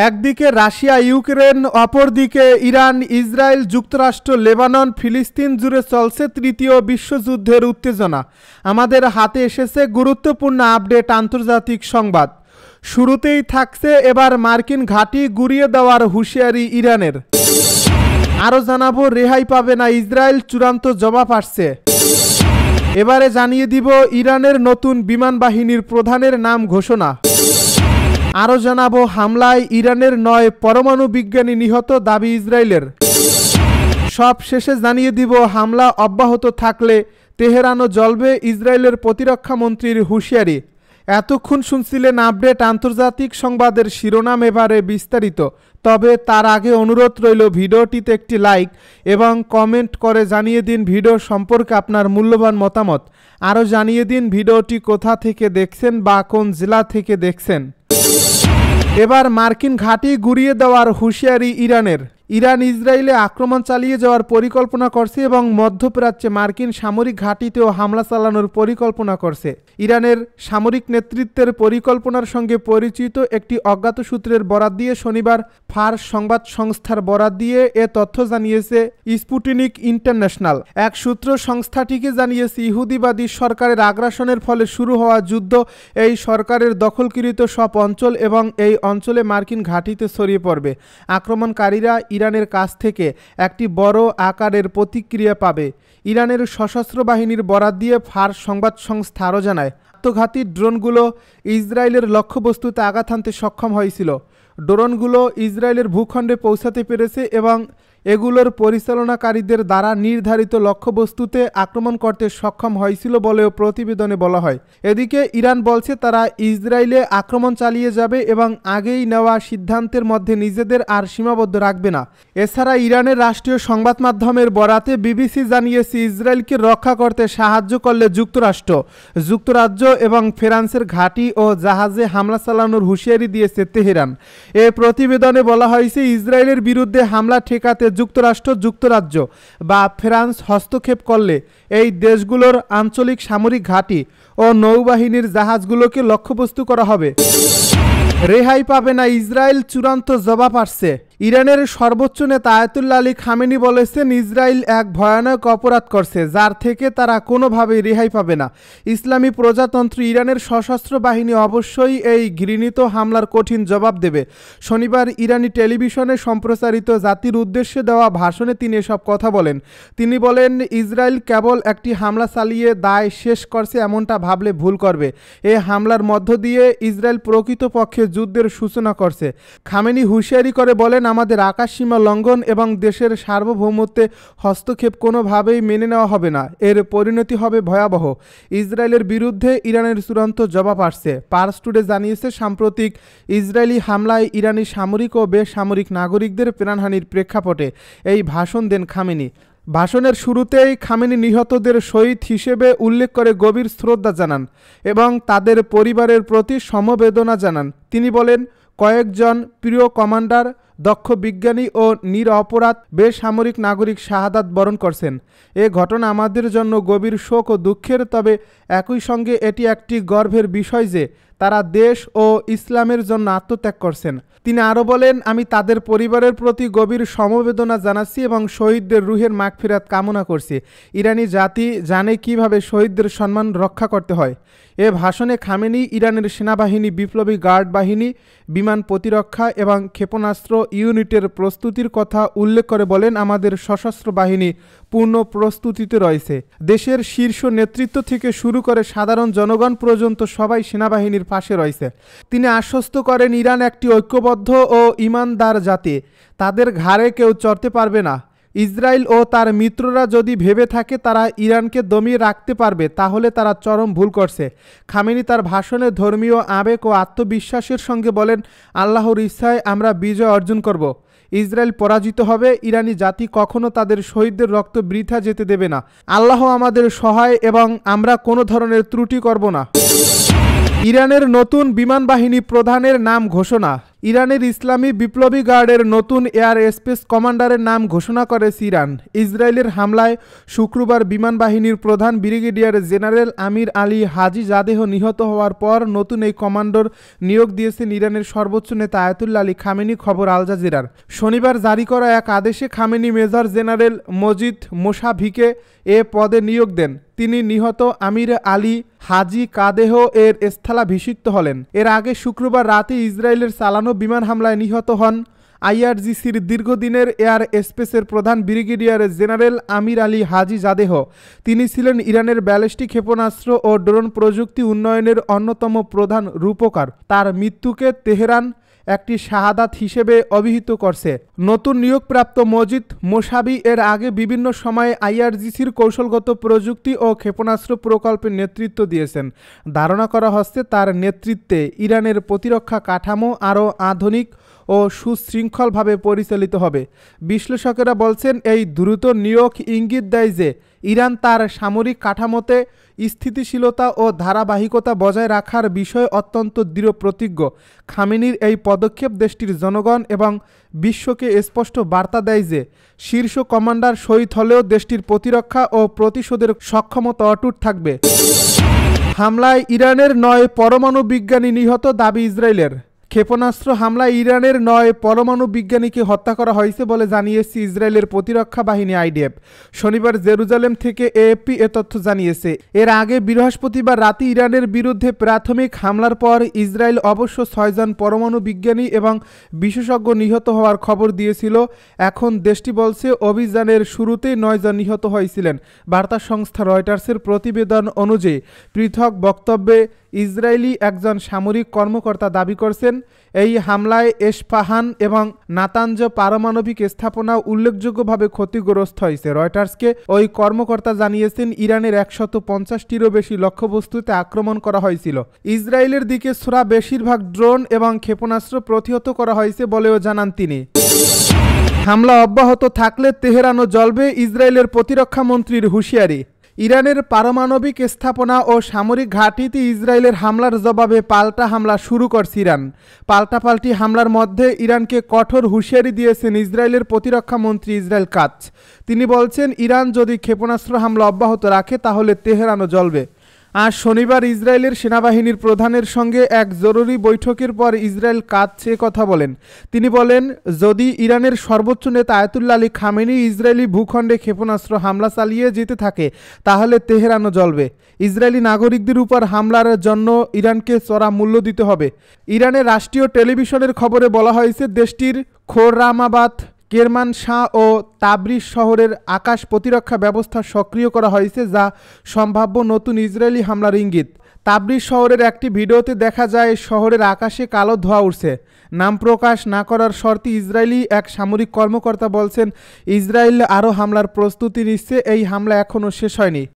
একদিকে Russia Ukraine, অপরদিকে Iran, Israel, যুক্তরাষ্ট্র, লেবানন, ফিলিস্তিন জুড়ে চলছে তৃতীয় বিশ্বযুদ্ধের উত্তেজনা। আমাদের হাতে এসেছে গুরুত্বপূর্ণ আপডেট আন্তর্জাতিক সংবাদ। শুরুতেই থাকছে এবার মার্কিন ঘাঁটি গুঁড়িয়ে দেওয়ার হুঁশিয়ারি ইরানের। আরও জানাবো রেহাই পাবে না ইসরায়েল, চূড়ান্ত জবাব আসছে। এবারে জানিয়ে দিব ইরানের নতুন বিমান বাহিনীর প্রধানের নাম ঘোষণা। আরও জানাবো হামলায় ইরানের 9 পরমাণু বিজ্ঞানী নিহত দাবি ইসরায়েলের। সব শেষে জানিয়ে দিব হামলা অব্যাহত থাকলে তেহরানও জ্বলবে, ইসরায়েলের প্রতিরক্ষা মন্ত্রীর হুঁশিয়ারি। এতক্ষণ শুনছিলেন আপডেট আন্তর্জাতিক সংবাদের শিরোনাম, এবারে বিস্তারিত। তবে তার আগে অনুরোধ রইল ভিডিওটিতে একটি লাইক এবং কমেন্ট করে জানিয়ে দিন ভিডিও সম্পর্কে আপনার মূল্যবান মতামত। আরও জানিয়ে দিন ভিডিওটি কোথা থেকে দেখছেন বা কোন জেলা থেকে দেখছেন। এবার মার্কিন ঘাঁটি গুঁড়িয়ে দেওয়ার হুঁশিয়ারি ইরানের। ইরান ইসরায়েলে আক্রমণ চালিয়ে যাওয়ার পরিকল্পনা করছে এবং মধ্যপ্রাচ্যে মার্কিন সামরিক ঘাঁটিতেও হামলা চালানোর পরিকল্পনা করছে। ইরানের সামরিক নেতৃত্বের পরিকল্পনার সঙ্গে পরিচিত একটি অজ্ঞাত সূত্রের বরাত দিয়ে শনিবার ফার্স সংবাদ সংস্থার বরাত দিয়ে এ তথ্য জানিয়েছে স্পুটনিক ইন্টারন্যাশনাল। এক সূত্র সংস্থাটিকে জানিয়েছে ইহুদিবাদী সরকারের আগ্রাসনের ফলে শুরু হওয়া যুদ্ধ এই সরকারের দখলকৃত সব অঞ্চল এবং এই অঞ্চলে মার্কিন ঘাঁটিতে ছড়িয়ে পড়বে। আক্রমণকারীরা ইরানের কাছ থেকে একটি বড় আকারের প্রতিক্রিয়া পাবে। ইরানের সশস্ত্র বাহিনীর বরাত দিয়ে ফার্স সংবাদ সংস্থা আরও জানায়, আত্মঘাতী ড্রোনগুলো ইসরায়েলের লক্ষ্যবস্তুতে আঘাত হানতে সক্ষম হয়েছিল। ড্রোনগুলো ইসরায়েলের ভূখণ্ডে পৌঁছাতে পেরেছে এবং এগুলোর পরিচালনাকারীদের দ্বারা নির্ধারিত লক্ষ্যবস্তুতে আক্রমণ করতে সক্ষম হয়েছিল বলেও প্রতিবেদনে বলা হয়। এদিকে ইরান বলছে তারা ইসরায়েলে আক্রমণ চালিয়ে যাবে এবং আগেই নেওয়া সিদ্ধান্তের মধ্যে নিজেদের আর সীমাবদ্ধ রাখবে না। এছাড়া ইরানের রাষ্ট্রীয় সংবাদ মাধ্যমের বরাতে বিবিসি জানিয়েছে ইসরায়েলকে রক্ষা করতে সাহায্য করলে যুক্তরাজ্য এবং ফ্রান্সের ঘাঁটি ও জাহাজে হামলা চালানোর হুঁশিয়ারি দিয়েছে তেহরান। এ প্রতিবেদনে বলা হয়েছে ইসরায়েলের বিরুদ্ধে হামলা ঠেকাতে যুক্তরাজ্য বা ফ্রান্স হস্তক্ষেপ করলে এই দেশগুলোর আঞ্চলিক সামরিক ঘাঁটি ও নৌবাহিনীর জাহাজগুলোকে লক্ষ্যবস্তু করা হবে। রেহাই পাবে না ইসরায়েল, চূড়ান্ত জবাব আসছে। ইরানের সর্বোচ্চ নেতা আয়াতুল্লাহ আলী খামেনি বলেছেন ইসরায়েল এক ভয়ানক অপরাধ করছে যার থেকে তারা কোনোভাবেই রেহাই পাবে না। ইসলামী প্রজাতন্ত্র ইরানের সশস্ত্র বাহিনী অবশ্যই এই ঘৃণিত হামলার কঠিন জবাব দেবে। শনিবার ইরানি টেলিভিশনে সম্প্রচারিত জাতির উদ্দেশ্যে দেওয়া ভাষণে তিনি এসব কথা বলেন। তিনি বলেন ইসরায়েল কেবল একটি হামলা চালিয়ে দায় শেষ করছে এমনটা ভাবলে ভুল করবে। এই হামলার মধ্য দিয়ে ইসরায়েল প্রকৃতপক্ষে যুদ্ধের সূচনা করছে। খামেনি হুঁশিয়ারি করে বলেন আমাদের আকাশসীমা লঙ্ঘন এবং দেশের সার্বভৌমত্বে হস্তক্ষেপ কোনোভাবেই মেনে নেওয়া হবে না। এর পরিণতি হবে ভয়াবহ। ইসরায়েলের বিরুদ্ধে ইরানের চূড়ান্ত জবাব আসছে। পার্স টুডে জানিয়েছে সাম্প্রতিক ইসরায়েলি হামলায় ইরানি সামরিক ও বেসামরিক নাগরিকদের প্রাণহানির প্রেক্ষাপটে এই ভাষণ দেন খামেনি। ভাষণের শুরুতেই খামেনি নিহতদের শহীদ হিসেবে উল্লেখ করে গভীর শ্রদ্ধা জানান এবং তাদের পরিবারের প্রতি সমবেদনা জানান। তিনি বলেন কয়েকজন প্রিয় কমান্ডার, দক্ষ বিজ্ঞানী ও নিরপরাধ বেসামরিক নাগরিক শাহাদাত বরণ করছেন। এ ঘটনা আমাদের জন্য গভীর শোক ও দুঃখের, তবে একই সঙ্গে এটি একটি গর্বের বিষয় যে তারা দেশ ও ইসলামের জন্য আত্মত্যাগ করছেন। তিনি আরও বলেন আমি তাদের পরিবারের প্রতি গভীর সমবেদনা জানাচ্ছি এবং শহীদদের রুহের মাগফিরাত কামনা করছি। ইরানি জাতি জানে কিভাবে শহীদদের সম্মান রক্ষা করতে হয়। এ ভাষণে খামেনি ইরানের সেনাবাহিনী, বিপ্লবী গার্ড বাহিনী, বিমান প্রতিরক্ষা এবং ক্ষেপণাস্ত্র ইউনিটের প্রস্তুতির কথা উল্লেখ করে বলেন আমাদের সশস্ত্র বাহিনী পূর্ণ প্রস্তুতিতে রয়েছে। দেশের শীর্ষ নেতৃত্ব থেকে শুরু করে সাধারণ জনগণ পর্যন্ত সবাই সেনাবাহিনীর পাশে রয়েছে। তিনি আশ্বস্ত করেন ইরান একটি ঐক্যবদ্ধ ও ঈমানদার জাতি, তাদের ঘাড়ে কেউ চড়তে পারবে না। ইসরায়েল ও তার মিত্ররা যদি ভেবে থাকে তারা ইরানকে দমিয়ে রাখতে পারবে তাহলে তারা চরম ভুল করছে। খামেনি তার ভাষণে ধর্মীয় আবেগ ও আত্মবিশ্বাসের সঙ্গে বলেন আল্লাহর ইচ্ছায় আমরা বিজয় অর্জন করব। ইসরায়েল পরাজিত হবে। ইরানি জাতি কখনো তাদের শহীদদের রক্ত বৃথা যেতে দেবে না। আল্লাহ আমাদের সহায় এবং আমরা কোনো ধরনের ত্রুটি করব না। ইরানের নতুন বিমান বাহিনী প্রধানের নাম ঘোষণা। ইরানের ইসলামী বিপ্লবী গার্ডের নতুন এয়ার স্পেস কমান্ডারের নাম ঘোষণা করেছে ইরান। ইসরায়েলের হামলায় শুক্রবার বিমান বাহিনীর প্রধান ব্রিগেডিয়ার জেনারেল আমির আলী হাজি জাদেহ নিহত হওয়ার পর নতুন এই কমান্ডার নিয়োগ দিয়েছেন ইরানের সর্বোচ্চ নেতা আয়াতুল্লাহ আলী খামেনি, খবর আল জাজিরার। শনিবার জারি করা এক আদেশে খামেনি মেজর জেনারেল মজিদ মোশাভিকে এ পদে নিয়োগ দেন। তিনি নিহত আমির আলী হাজি কাদেহ এর স্থলাভিষিক্ত হলেন। এর আগে শুক্রবার রাতে ইসরায়েলের চালানো বিমান হামলায় নিহত হন আইআরজিসির দীর্ঘদিনের এয়ার স্পেসের প্রধান ব্রিগেডিয়ার জেনারেল আমির আলী হাজি জাদেহ। তিনি ছিলেন ইরানের ব্যালিস্টিক ক্ষেপণাস্ত্র ও ড্রোন প্রযুক্তি উন্নয়নের অন্যতম প্রধান রূপকার। তার মৃত্যুকে তেহরান একটি শাহাদাত হিসেবে অভিহিত করছে। নতুন নিয়োগপ্রাপ্ত মজিদ মোশাবি এর আগে বিভিন্ন সময়ে আইআরজিসির কৌশলগত প্রযুক্তি ও ক্ষেপণাস্ত্র প্রকল্পের নেতৃত্ব দিয়েছেন। ধারণা করা হচ্ছে তার নেতৃত্বে ইরানের প্রতিরক্ষা কাঠামো আরও আধুনিক ও সুশৃঙ্খলভাবে পরিচালিত হবে। বিশ্লেষকেরা বলছেন এই দ্রুত নিয়োগ ইঙ্গিত দেয় যে ইরান তার সামরিক কাঠামোতে স্থিতিশীলতা ও ধারাবাহিকতা বজায় রাখার বিষয়ে অত্যন্ত দৃঢ় প্রতিজ্ঞ। খামেনির এই পদক্ষেপ দেশটির জনগণ এবং বিশ্বকে স্পষ্ট বার্তা দেয় যে শীর্ষ কমান্ডার শহীদ হলেও দেশটির প্রতিরক্ষা ও প্রতিশোধের সক্ষমতা অটুট থাকবে। হামলায় ইরানের 9 পরমাণু বিজ্ঞানী নিহত, দাবি ইসরায়েলের। ক্ষেপণাস্ত্র হামলায় ইরানের 9 পরমাণু বিজ্ঞানীকে হত্যা করা হয়েছে বলে জানিয়েছে ইসরায়েলের প্রতিরক্ষা বাহিনী আইডিএফ। শনিবার জেরুজালেম থেকে এএফপি এ তথ্য জানিয়েছে। এর আগে বৃহস্পতিবার রাতে ইরানের বিরুদ্ধে প্রাথমিক হামলার পর ইসরায়েল অবশ্য 6 জন পরমাণু বিজ্ঞানী এবং বিশেষজ্ঞ নিহত হওয়ার খবর দিয়েছিল। এখন দেশটি বলছে অভিযানের শুরুতেই 9 জন নিহত হয়েছিলেন। বার্তা সংস্থা রয়টার্সের প্রতিবেদন অনুযায়ী পৃথক বক্তব্যে ইসরায়েলি একজন সামরিক কর্মকর্তা দাবি করছেন এই হামলায় এসফাহান এবং নাতাঞ্জ পারমাণবিক স্থাপনা উল্লেখযোগ্যভাবে ক্ষতিগ্রস্ত হয়েছে। রয়টার্সকে ওই কর্মকর্তা জানিয়েছেন ইরানের 150টিরও বেশি লক্ষ্যবস্তুতে আক্রমণ করা হয়েছিল। ইসরায়েলের দিকে ছোড়া বেশিরভাগ ড্রোন এবং ক্ষেপণাস্ত্র প্রতিহত করা হয়েছে বলেও জানান তিনি। হামলা অব্যাহত থাকলে তেহরানও জ্বলবে, ইসরায়েলের প্রতিরক্ষা মন্ত্রীর হুঁশিয়ারি। ইরানের পারমাণবিক স্থাপনা ও সামরিক ঘাঁটিতে ইসরায়েলের হামলার জবাবে পাল্টা হামলা শুরু করছে ইরান। পাল্টাপাল্টি হামলার মধ্যে ইরানকে কঠোর হুঁশিয়ারি দিয়েছেন ইসরায়েলের প্রতিরক্ষা মন্ত্রী ইসরায়েল কাৎজ। তিনি বলছেন ইরান যদি ক্ষেপণাস্ত্র হামলা অব্যাহত রাখে তাহলে তেহরানও জ্বলবে। আজ শনিবার ইসরায়েলের সেনাবাহিনীর প্রধানের সঙ্গে এক জরুরি বৈঠকের পর ইসরায়েল কাৎজ কথা বলেন। তিনি বলেন যদি ইরানের সর্বোচ্চ নেতা আয়াতুল্লাহ আলী খামেনি ইসরায়েলি ভূখণ্ডে ক্ষেপণাস্ত্র হামলা চালিয়ে যেতে থাকে তাহলে তেহরানও জ্বলবে। ইসরায়েলি নাগরিকদের উপর হামলার জন্য ইরানকে চড়া মূল্য দিতে হবে। ইরানের রাষ্ট্রীয় টেলিভিশনের খবরে বলা হয়েছে দেশটির খোররামাবাদ, কেরমানশাহ ও তাবরিজ শহরের আকাশ প্রতিরক্ষা ব্যবস্থা সক্রিয় করা হয়েছে, যা সম্ভাব্য নতুন ইসরায়েলি হামলার ইঙ্গিত। তাবরিজ শহরের একটি ভিডিওতে দেখা যায় শহরের আকাশে কালো ধোঁয়া উঠছে। নাম প্রকাশ না করার শর্তে ইসরায়েলি এক সামরিক কর্মকর্তা বলছেন ইসরায়েল আরও হামলার প্রস্তুতি নিচ্ছে। এই হামলা এখনও শেষ হয়নি।